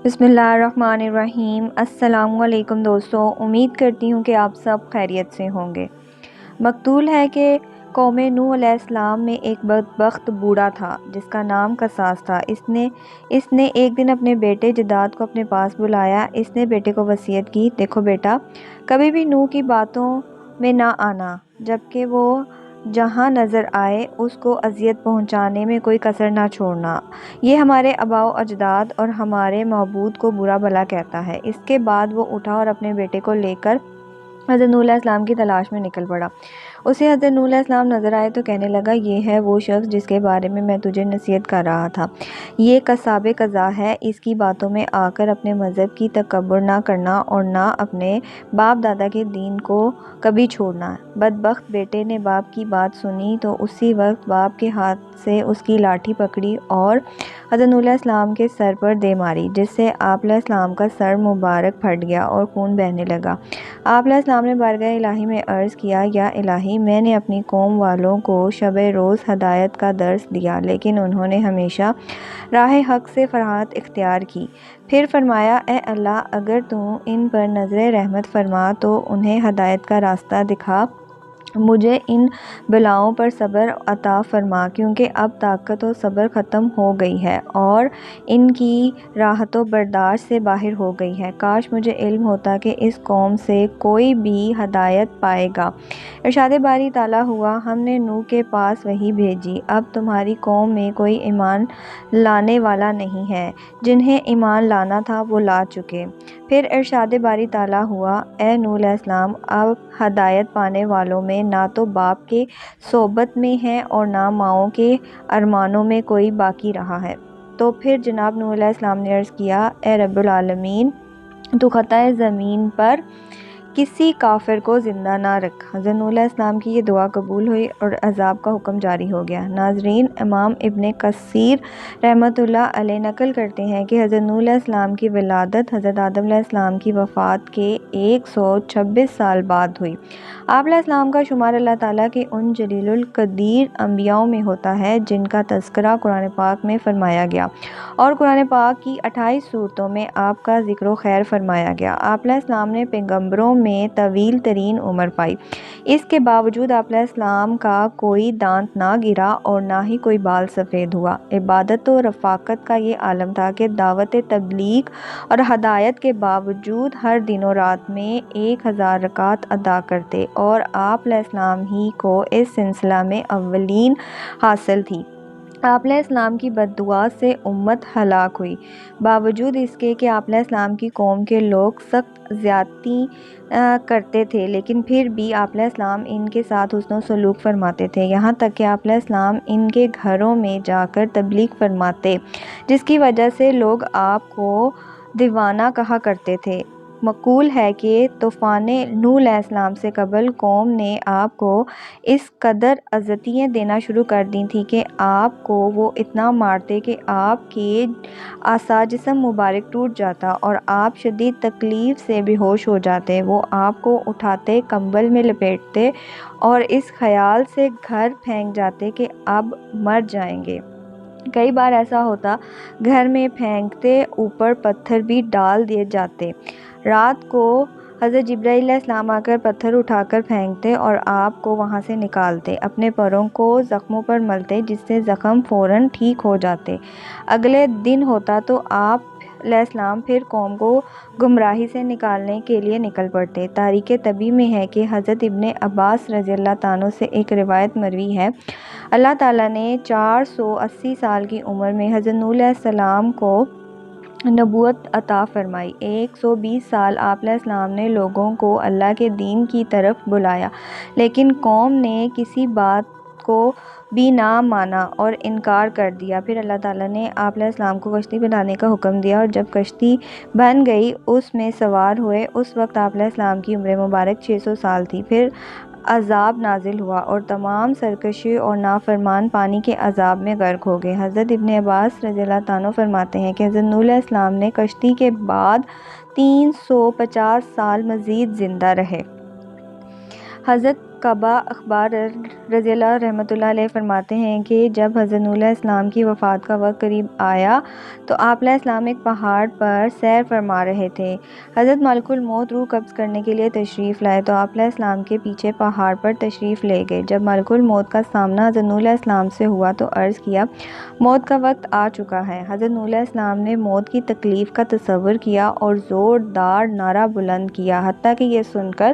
بسم اللہ الرحمن الرحیم۔ السلام علیکم دوستو، امید کرتی ہوں کہ آپ سب خیریت سے ہوں گے۔ مقتول ہے کہ قوم نوح علیہ السلام میں ایک بدبخت بوڑھا تھا جس کا نام قصاص تھا۔ اس نے ایک دن اپنے بیٹے جداد کو اپنے پاس بلایا۔ اس نے بیٹے کو وصیت کی، دیکھو بیٹا، کبھی بھی نوح کی باتوں میں نہ آنا، جبکہ وہ جہاں نظر آئے اس کو اذیت پہنچانے میں کوئی کسر نہ چھوڑنا۔ یہ ہمارے آباء و اجداد اور ہمارے معبود کو برا بھلا کہتا ہے۔ اس کے بعد وہ اٹھا اور اپنے بیٹے کو لے کر حضرت نوح علیہ السلام کی تلاش میں نکل پڑا۔ اسے حضرت نوح علیہ السلام نظر آئے تو کہنے لگا، یہ ہے وہ شخص جس کے بارے میں تجھے نصیحت کر رہا تھا۔ یہ قصاب قضا ہے، اس کی باتوں میں آ کر اپنے مذہب کی تکبر نہ کرنا اور نہ اپنے باپ دادا کے دین کو کبھی چھوڑنا۔ بدبخت بیٹے نے باپ کی بات سنی تو اسی وقت باپ کے ہاتھ سے اس کی لاٹھی پکڑی اور حضرت نوح علیہ السلام کے سر پر دے ماری، جس سے آپ علیہ السلام کا سر مبارک پھٹ گیا اور خون بہنے لگا۔ آپ علیہ السلام نے بارگاہ الہی میں عرض کیا، یا الہی، میں نے اپنی قوم والوں کو شب روز ہدایت کا درس دیا، لیکن انہوں نے ہمیشہ راہ حق سے فراغت اختیار کی۔ پھر فرمایا، اے اللہ، اگر تو ان پر نظر رحمت فرما تو انہیں ہدایت کا راستہ دکھا، مجھے ان بلاؤں پر صبر عطا فرما، کیونکہ اب طاقت و صبر ختم ہو گئی ہے اور ان کی راحت و برداشت سے باہر ہو گئی ہے۔ کاش مجھے علم ہوتا کہ اس قوم سے کوئی بھی ہدایت پائے گا۔ ارشاد باری تعالیٰ ہوا، ہم نے نوح کے پاس وحی بھیجی، اب تمہاری قوم میں کوئی ایمان لانے والا نہیں ہے، جنہیں ایمان لانا تھا وہ لا چکے۔ پھر ارشاد باری تعالیٰ ہوا، اے نوح علیہ السلام، اب ہدایت پانے والوں میں نہ تو باپ کے صحبت میں ہے اور نہ ماؤں کے ارمانوں میں کوئی باقی رہا ہے۔ تو پھر جناب نوح علیہ السلام نے عرض کیا، اے رب العالمین، تو خطۂ زمین پر کسی کافر کو زندہ نہ رکھ۔ حضرت نوح علیہ السلام کی یہ دعا قبول ہوئی اور عذاب کا حکم جاری ہو گیا۔ ناظرین، امام ابن کثیر رحمۃ اللہ علیہ نقل کرتے ہیں کہ حضرت نوح علیہ السلام کی ولادت حضرت آدم علیہ السلام کی وفات کے 126 سال بعد ہوئی۔ آپ علیہ السلام کا شمار اللہ تعالیٰ کے ان جلیل القدر انبیاء میں ہوتا ہے جن کا تذکرہ قرآن پاک میں فرمایا گیا اور قرآن پاک کی 28 سورتوں میں آپ کا ذکر و خیر فرمایا گیا۔ آپ علیہ السلام نے پیغمبروں میں طویل ترین عمر پائی۔ اس کے باوجود آپ علیہ السلام کا کوئی دانت نہ گرا اور نہ ہی کوئی بال سفید ہوا۔ عبادت و رفاقت کا یہ عالم تھا کہ دعوت تبلیغ اور ہدایت کے باوجود ہر دن و رات میں 1000 رکعت ادا کرتے اور آپ علیہ السلام ہی کو اس سلسلہ میں اولین حاصل تھی۔ آپ علیہ السلام کی بد دعا سے امت ہلاک ہوئی، باوجود اس کے کہ آپ علیہ السلام کی قوم کے لوگ سخت زیادتی کرتے تھے، لیکن پھر بھی آپ علیہ السلام ان کے ساتھ حسن و سلوک فرماتے تھے، یہاں تک کہ آپ علیہ السلام ان کے گھروں میں جا کر تبلیغ فرماتے، جس کی وجہ سے لوگ آپ کو دیوانہ کہا کرتے تھے۔ مقول ہے کہ طوفان نوح علیہ السلام سے قبل قوم نے آپ کو اس قدر اذیتیں دینا شروع کر دی تھیں کہ آپ کو وہ اتنا مارتے کہ آپ کے اعضاء جسم مبارک ٹوٹ جاتا اور آپ شدید تکلیف سے بے ہوش ہو جاتے۔ وہ آپ کو اٹھاتے، کمبل میں لپیٹتے اور اس خیال سے گھر پھینک جاتے کہ اب مر جائیں گے۔ کئی بار ایسا ہوتا، گھر میں پھینکتے، اوپر پتھر بھی ڈال دیے جاتے۔ رات کو حضرت جبرائیل علیہ السلام آ کر پتھر اٹھا کر پھینکتے اور آپ کو وہاں سے نکالتے، اپنے پروں کو زخموں پر ملتے، جس سے زخم فوراً ٹھیک ہو جاتے۔ اگلے دن ہوتا تو آپ علیہ السلام پھر قوم کو گمراہی سے نکالنے کے لیے نکل پڑتے۔ تاریخ طبی میں ہے کہ حضرت ابن عباس رضی اللہ عنہ سے ایک روایت مروی ہے، اللہ تعالیٰ نے 480 سال کی عمر میں حضرت نوح علیہ السلام کو نبوت عطا فرمائی۔ 120 سال آپ علیہ السلام نے لوگوں کو اللہ کے دین کی طرف بلایا، لیکن قوم نے کسی بات کو بھی نہ مانا اور انکار کر دیا۔ پھر اللہ تعالیٰ نے آپ علیہ السلام کو کشتی بنانے کا حکم دیا اور جب کشتی بن گئی، اس میں سوار ہوئے، اس وقت آپ علیہ السلام کی عمر مبارک 600 سال تھی۔ پھر عذاب نازل ہوا اور تمام سرکشی اور نافرمان پانی کے عذاب میں غرق ہو گئے۔ حضرت ابن عباس رضی اللہ عنہ فرماتے ہیں کہ حضرت نوح علیہ السلام نے کشتی کے بعد 350 سال مزید زندہ رہے۔ حضرت قبا اخبار رضی اللہ رحمۃ اللہ علیہ فرماتے ہیں کہ جب حضرت نوح علیہ السلام کی وفات کا وقت قریب آیا تو آپ علیہ السلام ایک پہاڑ پر سیر فرما رہے تھے۔ حضرت ملک الموت روح قبض کرنے کے لیے تشریف لائے تو آپ علیہ السلام کے پیچھے پہاڑ پر تشریف لے گئے۔ جب ملک الموت کا سامنا حضرت نوح علیہ السلام سے ہوا تو عرض کیا، موت کا وقت آ چکا ہے۔ حضرت نوح علیہ السلام نے موت کی تکلیف کا تصور کیا اور زوردار نعرہ بلند کیا، حتیٰ کہ یہ سن کر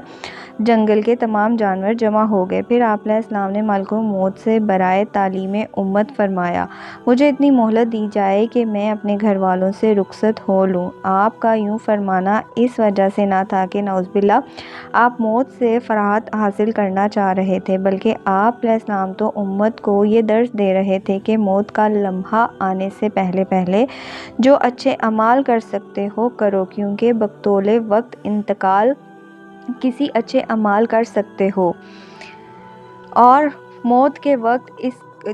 جنگل کے تمام جانور جمع ہو گئے۔ پھر آپ علیہ السلام نے ملک الموت سے برائے تعلیم امت فرمایا، مجھے اتنی مہلت دی جائے کہ میں اپنے گھر والوں سے رخصت ہو لوں۔ آپ کا یوں فرمانا اس وجہ سے نہ تھا کہ نعوذ باللہ آپ موت سے فراغت حاصل کرنا چاہ رہے تھے، بلکہ آپ علیہ السلام تو امت کو یہ درس دے رہے تھے کہ موت کا لمحہ آنے سے پہلے پہلے جو اچھے اعمال کر سکتے ہو کرو، کیونکہ بطول وقت انتقال کسی اچھے اعمال کر سکتے ہو، اور موت کے وقت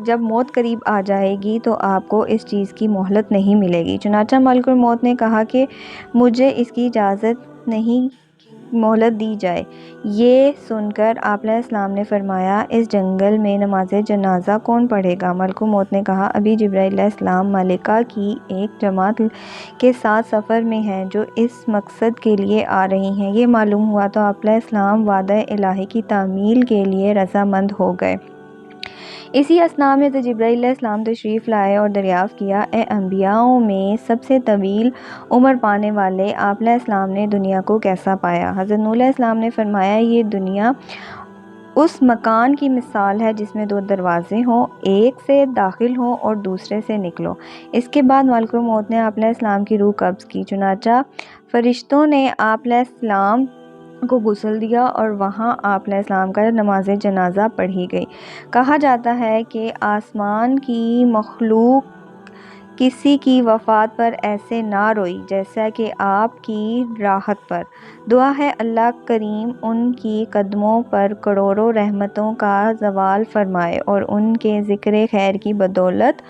جب موت قریب آ جائے گی تو آپ کو اس چیز کی مہلت نہیں ملے گی۔ چنانچہ ملک الموت نے کہا کہ مجھے اس کی اجازت نہیں، مہلت دی جائے۔ یہ سن کر آپ علیہ السلام نے فرمایا، اس جنگل میں نماز جنازہ کون پڑھے گا؟ ملک الموت نے کہا، ابھی جبرائیل علیہ السلام ملائکہ کی ایک جماعت کے ساتھ سفر میں ہیں جو اس مقصد کے لیے آ رہی ہیں۔ یہ معلوم ہوا تو آپ علیہ السلام وعدہ الہی کی تعمیل کے لیے رضامند ہو گئے۔ اسی اثناء میں حضرت جبرائیل علیہ السلام تشریف لائے اور دریافت کیا، اے انبیاءوں میں سب سے طویل عمر پانے والے، آپ علیہ السلام نے دنیا کو کیسا پایا؟ حضرت نوح علیہ السلام نے فرمایا، یہ دنیا اس مکان کی مثال ہے جس میں دو دروازے ہوں، ایک سے داخل ہو اور دوسرے سے نکلو۔ اس کے بعد ملک الموت نے آپ علیہ السلام کی روح قبض کی، چنانچہ فرشتوں نے آپ علیہ السلام کو غسل دیا اور وہاں آپ علیہ السلام کا نماز جنازہ پڑھی گئی۔ کہا جاتا ہے کہ آسمان کی مخلوق کسی کی وفات پر ایسے نہ روئی جیسا کہ آپ کی راحت پر۔ دعا ہے اللہ کریم ان کی قدموں پر کروڑوں رحمتوں کا زوال فرمائے اور ان کے ذکر خیر کی بدولت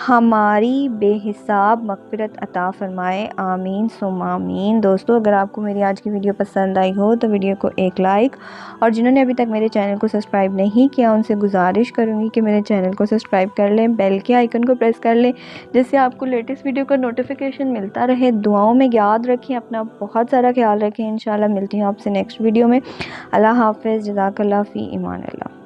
ہماری بے حساب مغفرت عطا فرمائے، آمین ثم آمین۔ دوستو، اگر آپ کو میری آج کی ویڈیو پسند آئی ہو تو ویڈیو کو ایک لائک، اور جنہوں نے ابھی تک میرے چینل کو سبسکرائب نہیں کیا ان سے گزارش کروں گی کہ میرے چینل کو سبسکرائب کر لیں، بیل کے آئیکن کو پریس کر لیں جس سے آپ کو لیٹسٹ ویڈیو کا نوٹیفیکیشن ملتا رہے۔ دعاؤں میں یاد رکھیں، اپنا بہت سارا خیال رکھیں۔ انشاءاللہ ملتی ہوں آپ سے نیکسٹ ویڈیو میں۔ اللہ حافظ، جزاک اللہ، فی امان اللہ۔